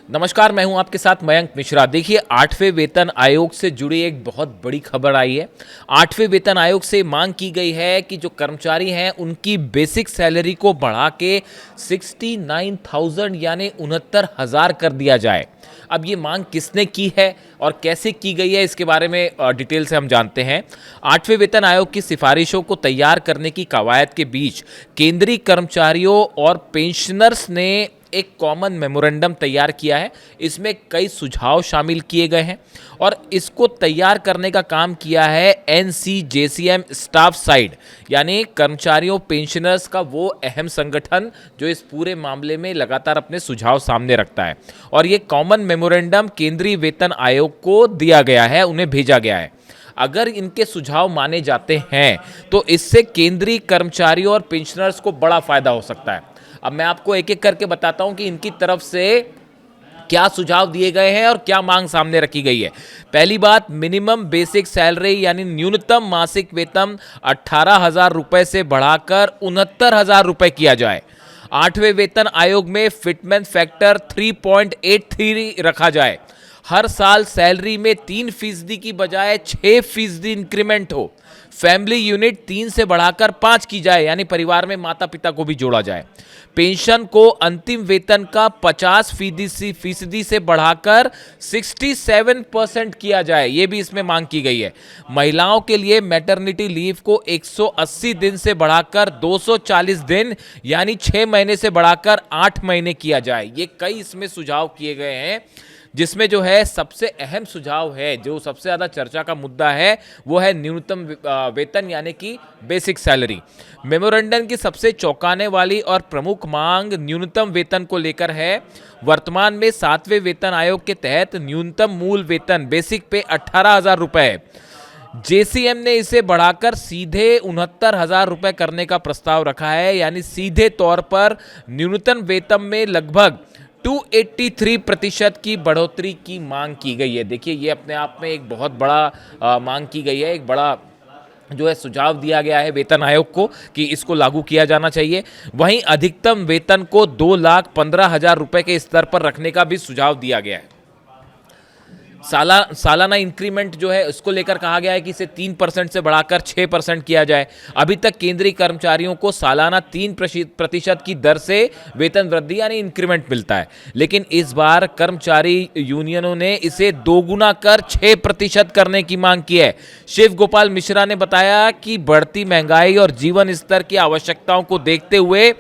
नमस्कार, मैं हूं आपके साथ मयंक मिश्रा। देखिए, 8वें वेतन आयोग से जुड़ी एक बहुत बड़ी खबर आई है। 8वें वेतन आयोग से मांग की गई है कि जो कर्मचारी हैं उनकी बेसिक सैलरी को बढ़ा के 69,000 यानी 69,000 कर दिया जाए। अब ये मांग किसने की है और कैसे की गई है, इसके बारे में डिटेल से हम जानते हैं। 8वें वेतन आयोग की सिफारिशों को तैयार करने की कवायद के बीच केंद्रीय कर्मचारियों और पेंशनर्स ने एक कॉमन मेमोरेंडम तैयार किया है। इसमें कई सुझाव शामिल किए गए हैं और इसको तैयार करने का काम किया है NCJCM स्टाफ साइड, यानी कर्मचारियों पेंशनर्स का वो अहम संगठन जो इस पूरे मामले में लगातार अपने सुझाव सामने रखता है। और ये कॉमन मेमोरेंडम केंद्रीय वेतन आयोग को दिया गया है, उन्हें भेजा गया है। अगर इनके सुझाव माने जाते हैं तो इससे केंद्रीय कर्मचारियों और पेंशनर्स को बड़ा फायदा हो सकता है। अब मैं आपको एक एक करके बताता हूं कि इनकी तरफ से क्या सुझाव दिए गए हैं और क्या मांग सामने रखी गई है। पहली बात, मिनिमम बेसिक सैलरी यानी न्यूनतम मासिक वेतन 18,000 रुपए से बढ़ाकर 69,000 रुपए किया जाए। 8वें वेतन आयोग में फिटमेंट फैक्टर 3.83 रखा जाए। हर साल सैलरी में 3% की बजाय 6% इंक्रीमेंट हो। फैमिली यूनिट 3 से बढ़ाकर 5 की जाए, यानी परिवार में माता पिता को भी जोड़ा जाए। पेंशन को अंतिम वेतन का 50% से बढ़ाकर 67% किया जाए, यह भी इसमें मांग की गई है। महिलाओं के लिए मैटरनिटी लीव को 180 दिन से बढ़ाकर 240 दिन यानी 6 महीने से बढ़ाकर 8 महीने किया जाए। ये कई इसमें सुझाव किए गए हैं, जिसमें जो है सबसे अहम सुझाव है, जो सबसे ज़्यादा चर्चा का मुद्दा है, वो है न्यूनतम वेतन यानी कि बेसिक सैलरी। मेमोरेंडम की सबसे चौंकाने वाली और प्रमुख मांग न्यूनतम वेतन को लेकर है। वर्तमान में 7वें वेतन आयोग के तहत न्यूनतम मूल वेतन बेसिक पे 18,000 रुपए है। JCM ने इसे बढ़ाकर सीधे 69,000 रुपए करने का प्रस्ताव रखा है, यानी सीधे तौर पर न्यूनतम वेतन में लगभग 283% की बढ़ोतरी की मांग की गई है। देखिए, ये अपने आप में एक बहुत बड़ा मांग की गई है, एक बड़ा जो है सुझाव दिया गया है वेतन आयोग को कि इसको लागू किया जाना चाहिए। वहीं अधिकतम वेतन को 2,15,000 रुपए के स्तर पर रखने का भी सुझाव दिया गया है। सालाना इंक्रीमेंट जो है उसको लेकर कहा गया है कि इसे 3% से बढ़ाकर 6% किया जाए। अभी तक केंद्रीय कर्मचारियों को सालाना 3% की दर से वेतन वृद्धि यानी इंक्रीमेंट मिलता है, लेकिन इस बार कर्मचारी यूनियनों ने इसे दोगुना कर 6% करने की मांग की है। शिव गोपाल मिश्रा ने बताया कि बढ़ती महंगाई और जीवन स्तर की आवश्यकताओं को देखते हुए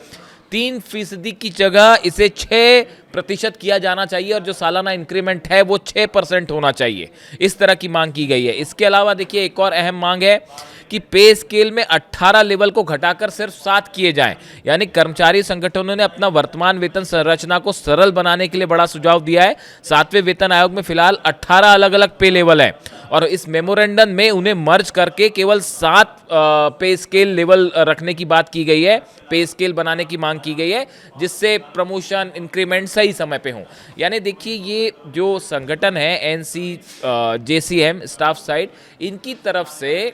3% की जगह इसे 6% किया जाना चाहिए और जो सालाना इंक्रीमेंट है वो 6% होना चाहिए। इस तरह की मांग की गई है। इसके अलावा देखिए, एक और अहम मांग है कि पे स्केल में 18 लेवल को घटाकर सिर्फ 7 किए जाएं। यानी कर्मचारी संगठनों ने अपना वर्तमान वेतन संरचना को सरल बनाने के लिए बड़ा सुझाव दिया है। 7वें वेतन आयोग में फिलहाल 18 अलग अलग पे लेवल है और इस मेमोरेंडम में उन्हें मर्ज करके केवल 7 पे स्केल लेवल रखने की बात की गई है, पे स्केल बनाने की मांग की गई है, जिससे प्रमोशन इंक्रीमेंट सही समय पे हों। यानी देखिए, ये जो संगठन है NCJCM स्टाफ साइड, इनकी तरफ से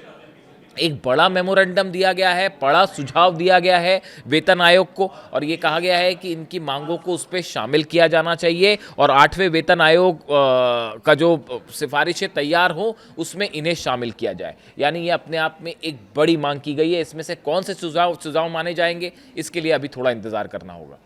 एक बड़ा मेमोरेंडम दिया गया है, बड़ा सुझाव दिया गया है वेतन आयोग को और ये कहा गया है कि इनकी मांगों को उस पर शामिल किया जाना चाहिए और 8वें वेतन आयोग का जो सिफारिशें तैयार हो उसमें इन्हें शामिल किया जाए। यानी ये अपने आप में एक बड़ी मांग की गई है। इसमें से कौन से सुझाव माने जाएंगे, इसके लिए अभी थोड़ा इंतजार करना होगा।